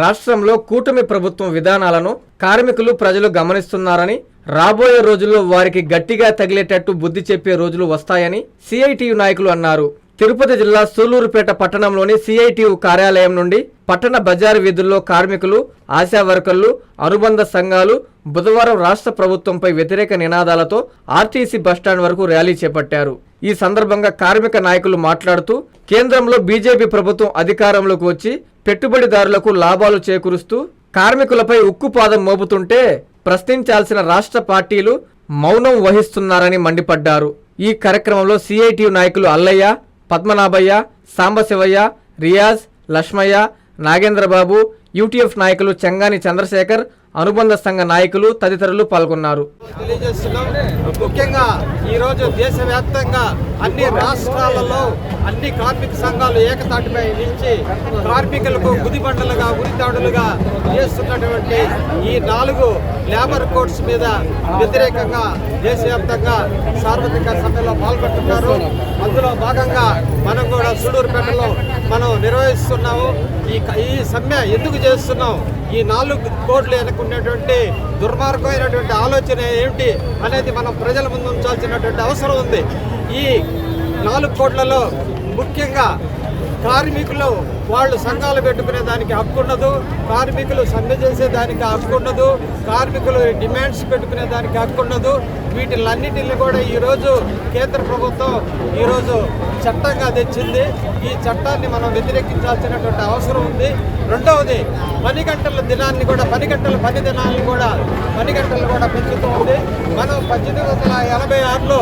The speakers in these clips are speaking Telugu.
రాష్ట్రంలో కూటమి ప్రభుత్వం విధానాలను కార్మికులు ప్రజలు గమనిస్తున్నారని, రాబోయే రోజుల్లో వారికి గట్టిగా తగిలేటట్టు బుద్ధి చెప్పే రోజులు వస్తాయని సిఐటియు నాయకులు అన్నారు. తిరుపతి జిల్లా సూళ్లూరుపేట పట్టణంలోని సిఐటియు కార్యాలయం నుండి పట్టణ బజారు వీధుల్లో కార్మికులు, ఆశా వర్కర్లు, అనుబంధ సంఘాలు బుధవారం రాష్ట్ర ప్రభుత్వంపై వ్యతిరేక నినాదాలతో ఆర్టీసీ బస్టాండ్ వరకు ర్యాలీ చేపట్టారు. ఈ సందర్భంగా కార్మిక నాయకులు మాట్లాడుతూ, కేంద్రంలో బీజేపీ ప్రభుత్వం అధికారంలోకి వచ్చి పెట్టుబడిదారులకు లాభాలు చేకూరుస్తూ కార్మికులపై ఉక్కుపాదం మోపుతుంటే ప్రశ్నించాల్సిన రాష్ట్ర పార్టీలు మౌనం వహిస్తున్నారని మండిపడ్డారు. ఈ కార్యక్రమంలో సిఐటియు నాయకులు అల్లయ్య, పద్మనాభయ్య, సాంబశివయ్య, రియాజ్, లక్ష్మయ్య, నాగేంద్రబాబు, యూటీఎఫ్ నాయకులు చెంగాని చంద్రశేఖర్, అనుబంధ సంఘ నాయకులు తదితరులు పాల్గొన్నారు. ముఖ్యంగా ఈరోజు దేశవ్యాప్తంగా అన్ని రాష్ట్రాలలో అన్ని కార్మిక సంఘాలు ఏకతాటిపై నిలిచి కార్మికులకు గుదిబండలుగా ఉరితాడులుగా చేస్తున్నటువంటి ఈ 4 లేబర్ కోడ్స్ మీద వ్యతిరేకంగా దేశవ్యాప్తంగా సార్వత్రిక సమ్మెలో పాల్గొంటున్నారు. అందులో భాగంగా మనం కూడా సూళ్లూరుపేటలో మనం నిర్వహిస్తున్నాము. ఈ సమ్మె ఎందుకు చేస్తున్నాం, ఈ 4 కోడ్లు వెనుకున్నటువంటి దుర్మార్గమైనటువంటి ఆలోచన ఏమిటి అనేది మనం ప్రజల ముందు ఉంచాల్సినటువంటి అవసరం ఉంది. ఈ 4 కోడ్లలో ముఖ్యంగా కార్మికులు వాళ్ళు సంఘాలు పెట్టుకునే దానికి హక్కు ఉండదు, కార్మికులు సమ్మె చేసే దానికి హక్కు ఉండదు, కార్మికులు డిమాండ్స్ పెట్టుకునే దానికి హక్కు ఉండదు. వీటిలన్నిటిని కూడా ఈరోజు కేంద్ర ప్రభుత్వం ఈరోజు చట్టంగా తెచ్చింది. ఈ చట్టాన్ని మనం వ్యతిరేకించాల్సినటువంటి అవసరం ఉంది. రెండవది, 10 గంటల దినాన్ని కూడా 10 గంటల పని దినాలను కూడా 10 గంటలు కూడా పెంచుతూ ఉంది. మనం 1886లో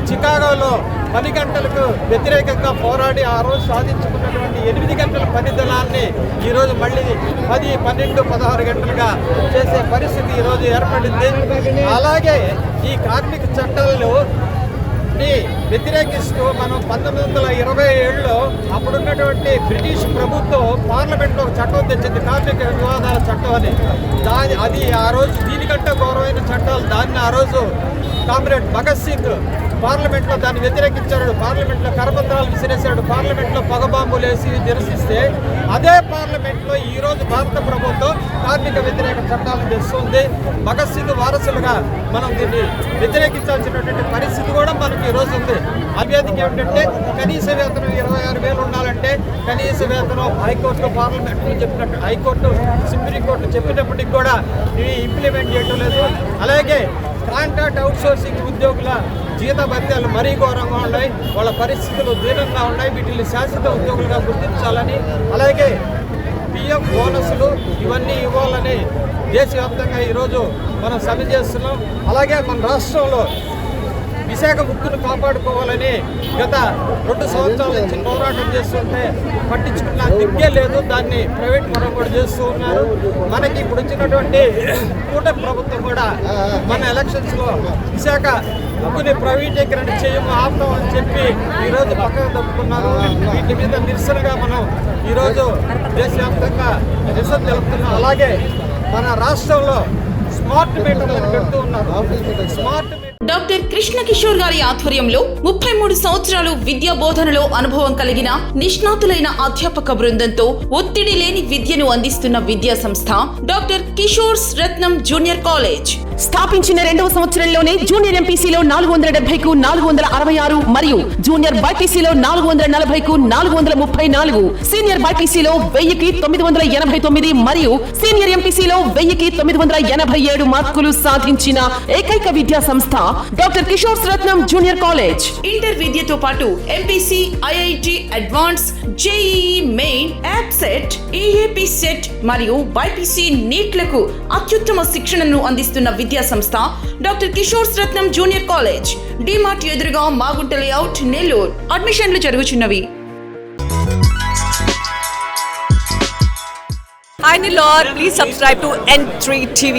చికాగోలో 10 గంటలకు వ్యతిరేకంగా పోరాడి ఆ రోజు సాధించుకున్నటువంటి 8 గంటల పని దినాన్ని ఈరోజు మళ్ళీ 10, 12, 16 గంటలుగా చేసే పరిస్థితి ఈరోజు ఏర్పడింది. అలాగే ఈ కార్మిక చట్టాలను వ్యతిరేకిస్తూ మనం 1927లో అప్పుడున్నటువంటి బ్రిటిష్ ప్రభుత్వం పార్లమెంట్లో ఒక చట్టం తెచ్చింది, కార్మిక వివాదాల చట్టం అని. అది ఆ రోజు దీనికంటే గౌరవమైన చట్టాలు. దాన్ని ఆ రోజు కామ్రేడ్ భగత్ సింగ్ పార్లమెంట్లో దాన్ని వ్యతిరేకించాడు. పార్లమెంట్లో కరపత్రాలు విసిరేశాడు. పార్లమెంట్లో పొగబాంబులు వేసి నిరసిస్తే అదే పార్లమెంట్లో ఈరోజు భారత ప్రభుత్వం కార్మిక వ్యతిరేక చట్టాలను తెస్తుంది. భగత్ సింగ్ వారసులుగా మనం దీన్ని వ్యతిరేకించాల్సినటువంటి పరిస్థితి కూడా మనకి ఈరోజు ఉంది. అభ్యర్థికి ఏమిటంటే కనీస వేతనం 26,000 ఉండాలంటే కనీస వేతనం హైకోర్టు, పార్లమెంట్లో చెప్పినట్టు, హైకోర్టు, సుప్రీంకోర్టు చెప్పినప్పటికి కూడా ఇవి ఇంప్లిమెంట్ చేయడం లేదు. అలాగే కాంట్రాక్ట్ అవుట్సోర్సింగ్ ఉద్యోగుల జీతభత్యాలు మరీ ఘోరంగా ఉన్నాయి, వాళ్ళ పరిస్థితులు దీనంగా ఉన్నాయి. వీటిని శాశ్వత ఉద్యోగులుగా గుర్తించాలని, అలాగే పిఎఫ్ బోనస్లు ఇవన్నీ ఇవ్వాలని దేశవ్యాప్తంగా ఈరోజు మనం సమ్మె చేస్తున్నాం. అలాగే మన రాష్ట్రంలో విశాఖ ఉక్కును కాపాడుకోవాలని గత 2 సంవత్సరాల నుంచి పోరాటం చేస్తుంటే పట్టించుకున్న దిగ్గే లేదు. దాన్ని ప్రైవేట్ పరం కూడా చేస్తూ ఉన్నారు. మనకి ఇప్పుడు వచ్చినటువంటి కూటమి ప్రభుత్వం కూడా మన ఎలక్షన్స్లో విశాఖ ఉక్కుని ప్రైవేటీకరణ చేయము, ఆపుతాం అని చెప్పి ఈరోజు పక్కన తప్పుకున్నారు. వీటి మీద నిరసనగా మనం ఈరోజు దేశవ్యాప్తంగా నిరసన తెలుపుతున్నాం. అలాగే మన రాష్ట్రంలో స్మార్ట్ మీటర్లను పెడుతూ ఉన్నారు. స్మార్ట్ డాక్టర్ కృష్ణ కిషోర్ గారి ఆధ్వర్యంలో 33 సంవత్సరాలు విద్యా బోధనలో అనుభవం కలిగిన నిష్ణాతులైన అధ్యాపక బృందంతో ఒత్తిడి లేని విద్యను అందిస్తున్న విద్యా సంస్థ డాక్టర్ కిషోర్స్ రత్నం జూనియర్ కాలేజ్. స్థాపించిన 2వ సంవత్సరంలోనే జూనియర్ ఎంపీసీలో 470కు 466 మరియు జూనియర్ బైపీసీలో 440కు 434, సీనియర్ బైపీసీలో 1000కి 989 మరియు సీనియర్ ఎంపీసీలో 1000కి 987 మార్కులు సాధించిన ఏకైక విద్యా సంస్థ డాక్టర్ కిషోర్స్ రత్నం జూనియర్ కాలేజ్. ఇంటర్ విద్యతో పాటు MPC, IIT advance, JEE main, యాప్సెట్, EAP set మరియు బైపీసీ నీట్లకు అత్యుత్తమ శిక్షణను అందిస్తున్న విద్యా సంస్థ డాక్టర్ కిషోర్స్ రత్నం జూనియర్ కాలేజ్. డిమార్ట్ ఎదురుగా మాగుంట లేఅవుట్, నెల్లూరు. అడ్మిషన్లు జరుగుతున్నవి. Hi Nilor, please subscribe to N3 TV.